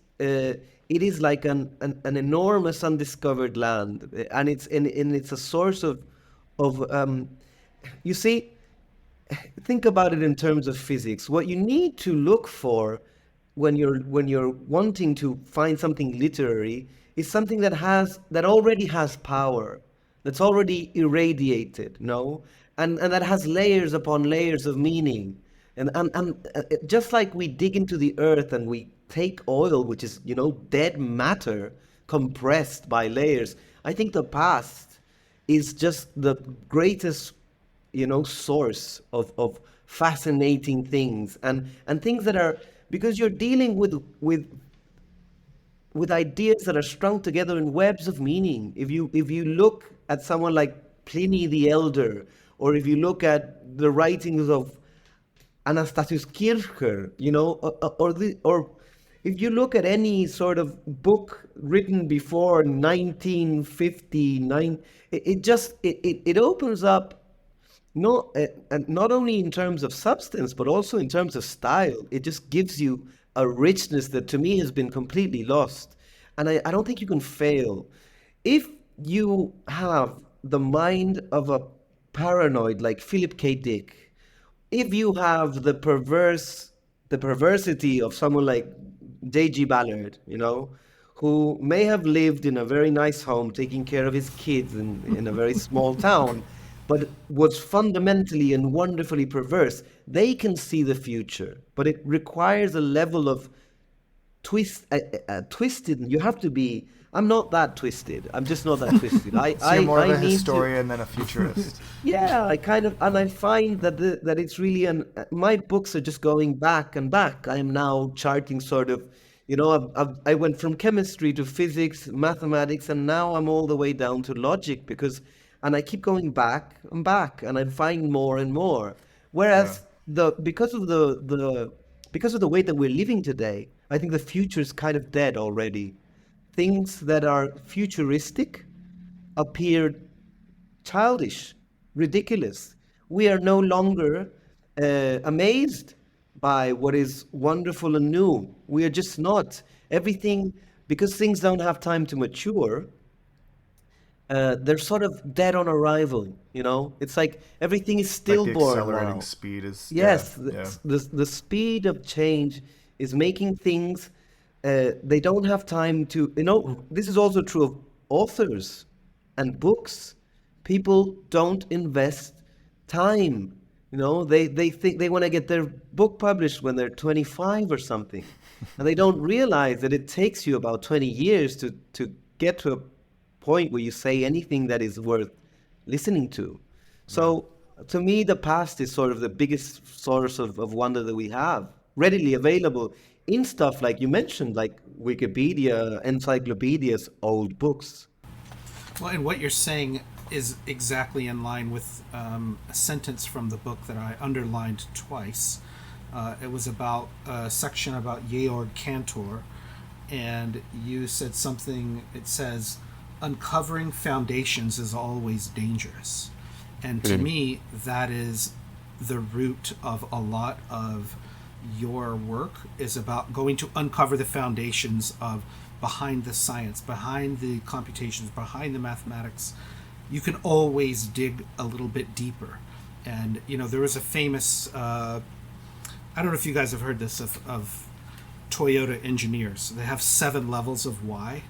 is like an enormous undiscovered land, and it's a source of you see, think about it in terms of physics. What you need to look for when you're wanting to find something literary is something that already has power, that's already irradiated, no, and that has layers upon layers of meaning, and just like we dig into the earth and we take oil, which is dead matter, compressed by layers. I think the past is just the greatest, source of fascinating things, and things that are, because you're dealing with ideas that are strung together in webs of meaning. If you look at someone like Pliny the Elder, or if you look at the writings of Anastasius Kircher, or if you look at any sort of book written before 1959, it opens up, not only in terms of substance, but also in terms of style. It just gives you a richness that to me has been completely lost. And I don't think you can fail. If you have the mind of a paranoid like Philip K. Dick, if you have the perversity of someone like J.G. Ballard, who may have lived in a very nice home taking care of his kids in a very small town, but was fundamentally and wonderfully perverse, they can see the future. But it requires a level of twisted. You have to be. I'm not that twisted. I'm just not that twisted. So you're more of a historian than a futurist. Yeah, I find that it's really my books are just going back and back. I am now charting sort of, I went from chemistry to physics, mathematics, and now I'm all the way down to logic, and I keep going back and back, and I find more and more. Whereas because of the way that we're living today, I think the future is kind of dead already. Things that are futuristic appear childish, ridiculous. We are no longer amazed by what is wonderful and new. We are just not. Everything, because things don't have time to mature, they're sort of dead on arrival. It's like everything is stillborn now. The accelerating speed is. Yes, the speed of change is making things. They don't have time to. This is also true of authors and books. People don't invest time. They think they want to get their book published when they're 25 or something, and they don't realize that it takes you about 20 years to get to a point where you say anything that is worth listening to. So to me, the past is sort of the biggest source of wonder that we have, readily available in stuff like you mentioned, like Wikipedia, encyclopedias, old books. Well, and what you're saying is exactly in line with a sentence from the book that I underlined twice. It was about a section about Georg Cantor, and you said something. It says, uncovering foundations is always dangerous. And to me, that is the root of a lot of your work, is about going to uncover the foundations of behind the science, behind the computations, behind the mathematics. You can always dig a little bit deeper. And, there was a famous, I don't know if you guys have heard this, of Toyota engineers. They have 7 levels of why.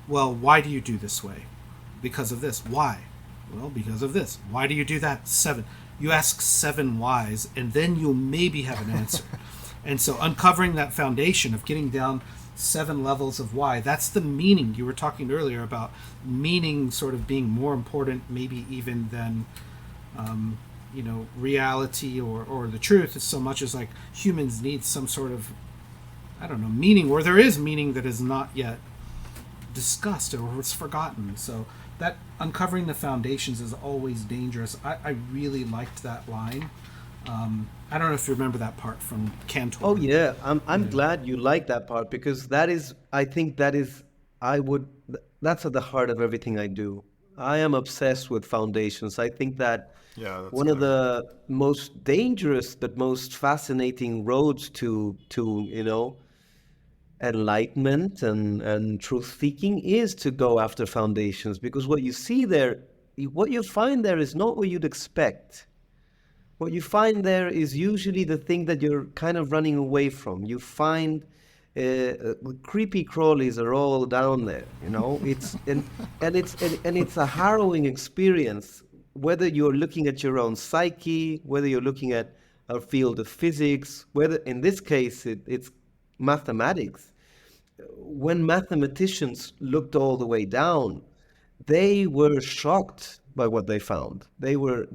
Well, why do you do this way? Because of this. Why? Well, because of this. Why do you do that? 7. You ask 7 whys, and then you'll maybe have an answer. And so uncovering that foundation of getting down 7 levels of why, that's the meaning. You were talking earlier about meaning sort of being more important maybe even than reality or the truth. It's so much as like humans need some sort of, meaning, or there is meaning that is not yet discussed or it's forgotten. So that uncovering the foundations is always dangerous. I really liked that line. I don't know if you remember that part from Cantor. Oh yeah, I'm glad you like that part, because that's at the heart of everything I do. I am obsessed with foundations. I think that one of the most dangerous but most fascinating roads to enlightenment and truth seeking is to go after foundations, because what you find there is not what you'd expect. What you find there is usually the thing that you're kind of running away from. You find creepy crawlies are all down there, It's it's a harrowing experience. Whether you're looking at your own psyche, whether you're looking at a field of physics, whether in this case it's mathematics, when mathematicians looked all the way down, they were shocked by what they found. They were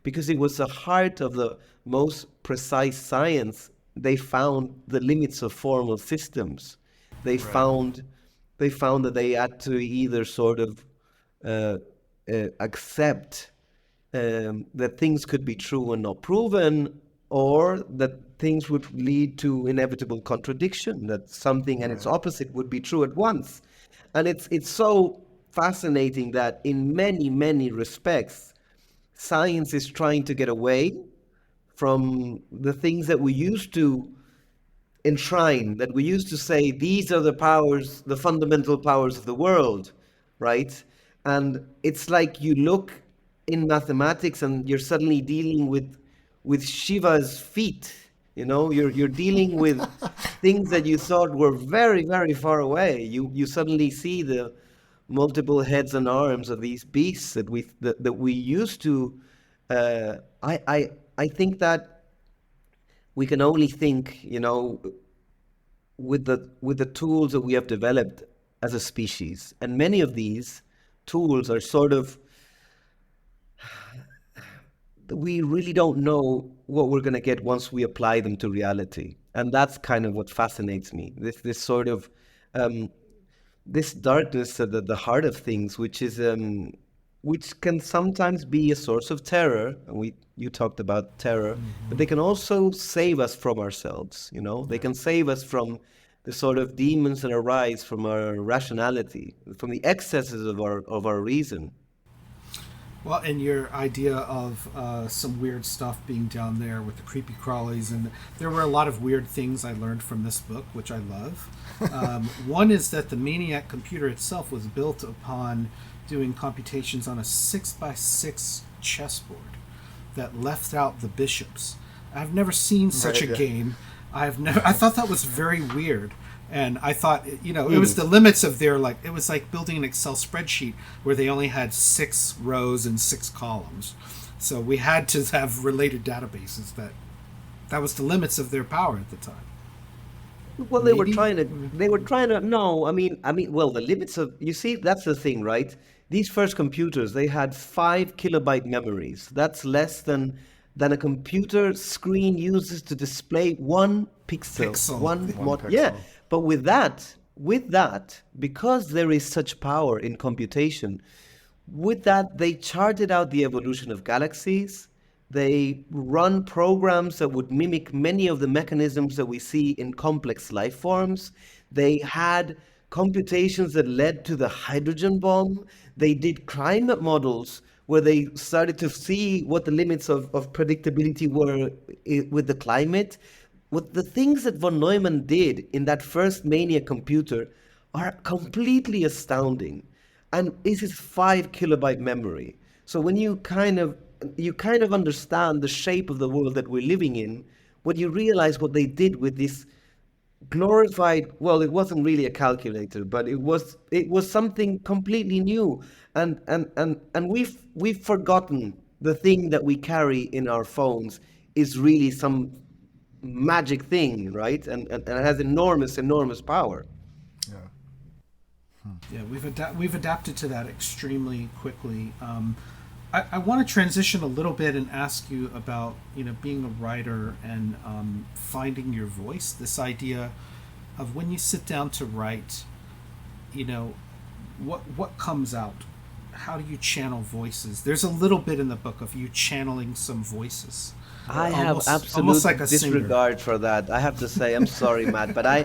because it was the heart of the most precise science. They found the limits of formal systems. They Right. found they found that they had to either sort of accept that things could be true and not proven, or that things would lead to inevitable contradiction, that something and its Right. opposite would be true at once. And it's so fascinating that in many, many respects, science is trying to get away from the things that we used to enshrine, that we used to say these are the powers, the fundamental powers of the world, right? And it's like you look in mathematics and you're suddenly dealing with Shiva's feet. You know, you're dealing with things that you thought were very, very far away. You suddenly see the multiple heads and arms of these beasts that we used to. Uh, I I I think that we can only think, with the tools that we have developed as a species, and many of these tools are sort of, we really don't know what we're going to get once we apply them to reality, and that's kind of what fascinates me. This sort of um, this darkness at the heart of things, which can sometimes be a source of terror. And you talked about terror, but they can also save us from ourselves. They can save us from the sort of demons that arise from our rationality, from the excesses of our reason. Well, and your idea of some weird stuff being down there with the creepy crawlies, and there were a lot of weird things I learned from this book, which I love. One is that the MANIAC computer itself was built upon doing computations on a 6x6 chessboard that left out the bishops. I've never seen such Right. a Yeah. game. I thought that was very weird. And I thought, it was Mm. the limits of their, like, it was like building an Excel spreadsheet where they only had 6 rows and 6 columns. So we had to have related databases that was the limits of their power at the time. Well, they were Maybe? trying to. They were trying to. No, I mean. Well, the limits of. You see, that's the thing, right? These first computers, they had 5 kilobyte memories. That's less than a computer screen uses to display one pixel, Pixel. one One mod. Yeah, pixel. but with that, because there is such power in computation, with that, they charted out the evolution of galaxies. They run programs that would mimic many of the mechanisms that we see in complex life forms. They had computations that led to the hydrogen bomb. They did climate models where they started to see what the limits of predictability were with the climate. What the things that von Neumann did in that first Mania computer are completely astounding. And this is 5 kilobyte memory. So when you kind of understand the shape of the world that we're living in, when you realize what they did with this glorified, well, it wasn't really a calculator, but it was something completely new. And we've forgotten the thing that we carry in our phones is really some magic thing, right? And it has enormous, enormous power. Yeah. Yeah, we've adapted to that extremely quickly. I want to transition a little bit and ask you about being a writer and finding your voice. This idea of when you sit down to write, you know, what comes out. How do you channel voices? There's a little bit in the book of you channeling some voices, I have almost absolute like a singer. disregard for that. I have to say, I'm sorry, Matt, but I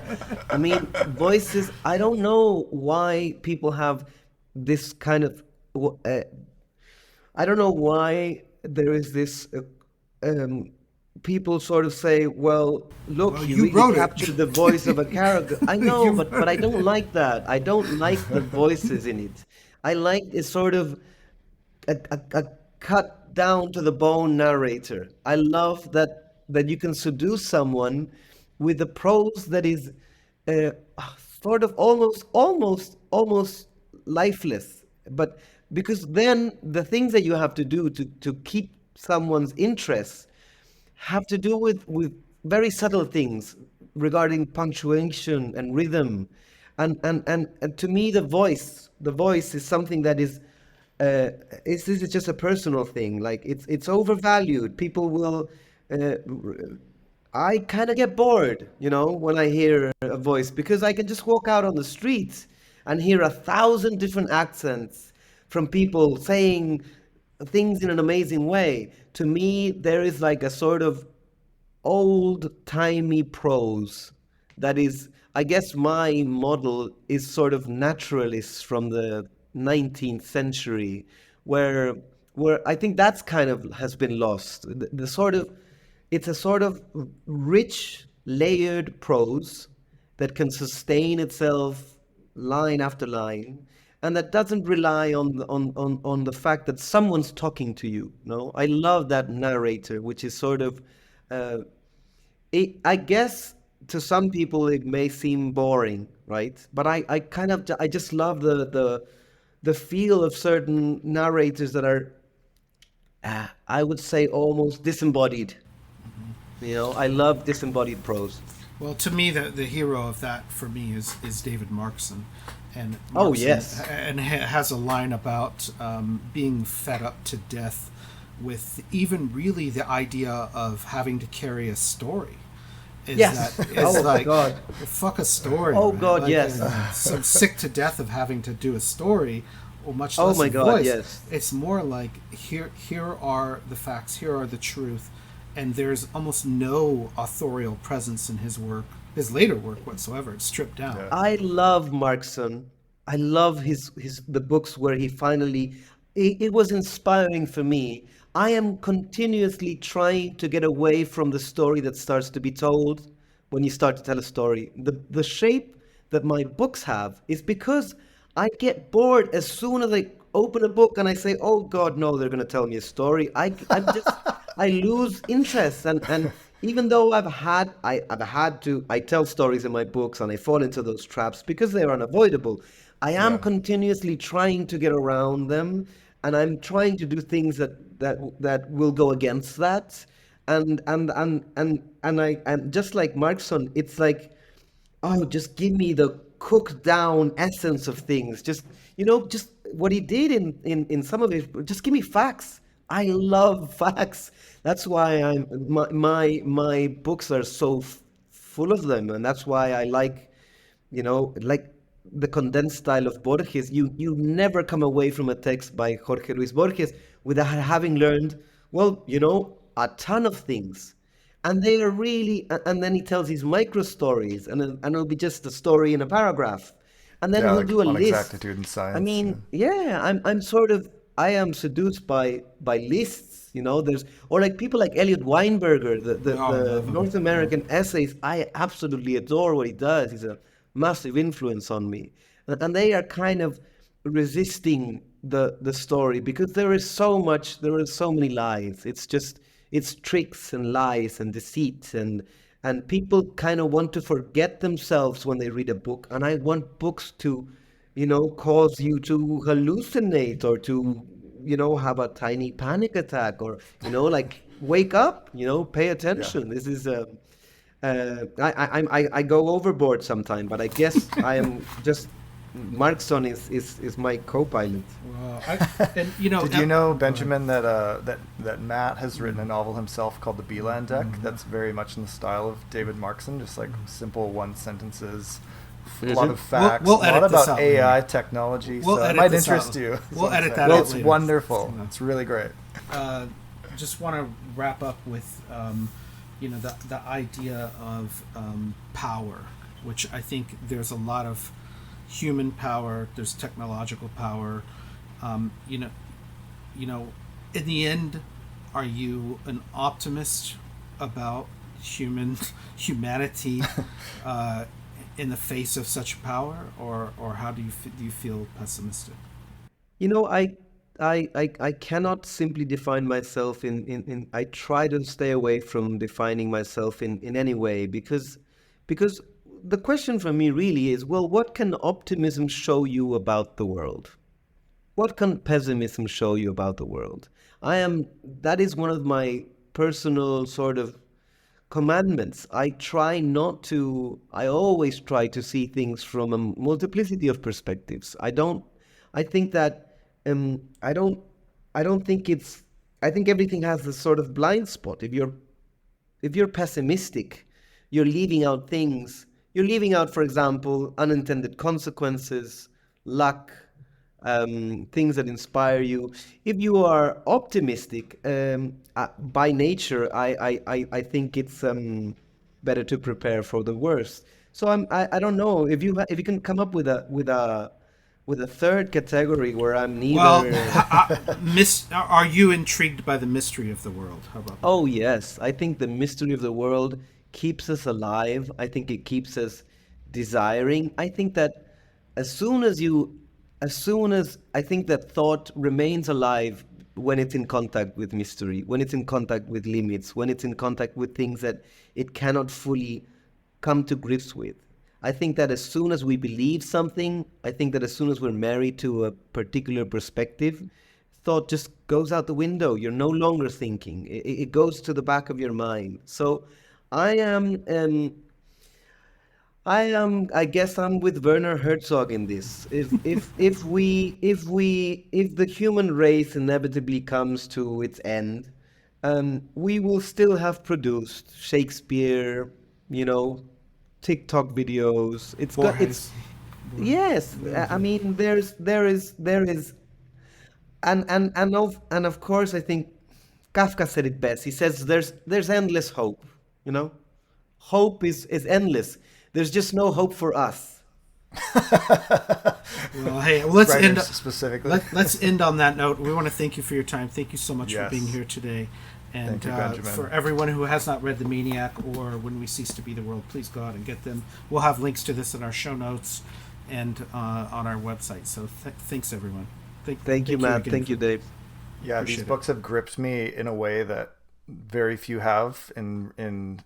mean, voices. I don't know why people have this kind of. I don't know why there is this. People sort of say, "Well, look, Well, you you really wrote it. captured the voice of a character." I know, You but I don't like that. I don't like the voices in it. I like a sort of a cut down to the bone narrator. I love that you can seduce someone with a prose that is uh, sort of almost lifeless. But because then the things that you have to do to keep someone's interest have to do with very subtle things, regarding punctuation and rhythm, and to me the voice is something that is this is just a personal thing. Like it's overvalued. People will. Uh, I kind of get bored, when I hear a voice because I can just walk out on the streets and hear 1,000 different accents from people saying things in an amazing way. To me, there is like a sort of old-timey prose that is, I guess my model is sort of naturalist from the 19th century, where I think that's kind of has been lost. The sort of it's a sort of rich, layered prose that can sustain itself line after line, and that doesn't rely on the fact that someone's talking to you. No, I love that narrator, which is sort of, uh, I guess to some people it may seem boring, right? But I kind of I just love the feel of certain narrators that are, I would say, almost disembodied. I love disembodied prose. Well, to me, the hero of that for me is David Markson, and Oh Markson yes. has a line about being fed up to death with even really the idea of having to carry a story. Yes. That is Oh like God. fuck a story. Oh man. God, Like, yes. so I'm sick to death of having to do a story, or much Oh less my a God, voice. yes. It's more like here are the facts, here are the truth, and there's almost no authorial presence in his work, his later work whatsoever. It's stripped down. Yeah. I love Markson. I love his the books where he finally it was inspiring for me. I am continuously trying to get away from the story that starts to be told when you start to tell a story. The shape that my books have is because I get bored as soon as I open a book and I say, "Oh God, no, they're going to tell me a story." I'm just I lose interest, and even though I've had to I tell stories in my books and I fall into those traps because they're unavoidable. I am Yeah. continuously trying to get around them, and I'm trying to do things that will go against that. And just like Markson, it's like, oh, just give me the cooked down essence of things. Just what he did in some of it. Just give me facts. I love facts. That's why my books are so full of them, and that's why I like the condensed style of Borges. You never come away from a text by Jorge Luis Borges without having learned, well, a ton of things. And they are really, and then he tells these micro stories, and it'll be just a story in a paragraph, and then Yeah, he'll like do a on list. exactitude and I science. Yeah. mean, yeah, I am seduced by lists. There's or like people like Elliot Weinberger, Oh, I the love him. North American essays. I absolutely adore what he does. He's a massive influence on me, and they are kind of resisting the story because there are so many lies. It's tricks and lies and deceit, and people kind of want to forget themselves when they read a book, and I want books to cause you to hallucinate or to have a tiny panic attack, or like wake up, pay Yeah. attention. This is I go overboard sometime, but I guess I am just Markson is my co-pilot. And Did you know, Benjamin, that Matt has written a novel himself called The Beeland Deck? That's very much in the style of David Markson, just like simple one sentences, a Is lot it? of facts, We'll a lot edit this about out AI later. technology. We'll So it edit might this interest out. you. We'll edit that Well, out it's later. wonderful. It's really great. Just want to wrap up with the idea of power, which I think there's a lot of human power, there's technological power. Um, you know, in the end, are you an optimist about humanity uh, in the face of such power, or how do you feel pessimistic? I cannot simply define myself in I try to stay away from defining myself in any way, because the question for me really is, well, what can optimism show you about the world? What can pessimism show you about the world? That is one of my personal sort of commandments. I always try to see things from a multiplicity of perspectives. I think that, I don't think I think everything has a sort of blind spot. If you're pessimistic, you're leaving out things. You're leaving out, for example, unintended consequences, luck, things that inspire you. If you are optimistic, by nature, I think it's better to prepare for the worst. So I don't know if you can come up with a third category where I'm Well, neither. are you intrigued by the mystery of the world? How about that? Oh, yes. I think the mystery of the world keeps us alive. I think it keeps us desiring. I think that as soon as I think that thought remains alive when it's in contact with mystery, when it's in contact with limits, when it's in contact with things that it cannot fully come to grips with. I think that as soon as we believe something, I think that as soon as we're married to a particular perspective, thought just goes out the window. You're no longer thinking. It goes to the back of your mind. So I am, I guess I'm with Werner Herzog in this. If the human race inevitably comes to its end, we will still have produced Shakespeare, you know, TikTok videos. Borges. Yes. I mean, there is, and of course, I think Kafka said it best. He says there's endless hope. You know, hope is endless. There's just no hope for us. Well, hey, let's Writers specifically. let's end on that note. We want to thank you for your time. Thank you so much for Yes. being here today. And Thank you, Benjamin. for everyone who has not read The Maniac or When We Cease to Be the World, please go out and get them. We'll have links to this in our show notes and on our website. So thanks, everyone. Thank you, Matt. again Thank for- you, Dave. Yeah, Appreciate these it. books have gripped me in a way that very few have in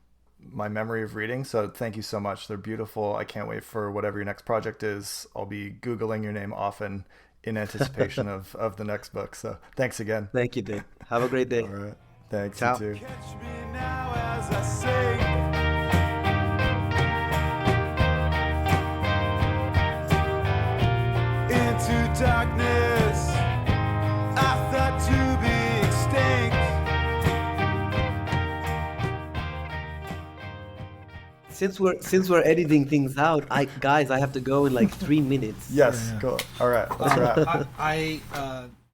my memory of reading. So thank you so much. They're beautiful. I can't wait for whatever your next project is. I'll be Googling your name often in anticipation of the next book. So thanks again. Thank you, Dave. Have a great day. All right. Thanks, Ciao. you too. Catch me now as I sing into darkness. I thought to be extinct. Since we're editing things out, I have to go in like 3 minutes. Yes, cool. All right, let's wrap. I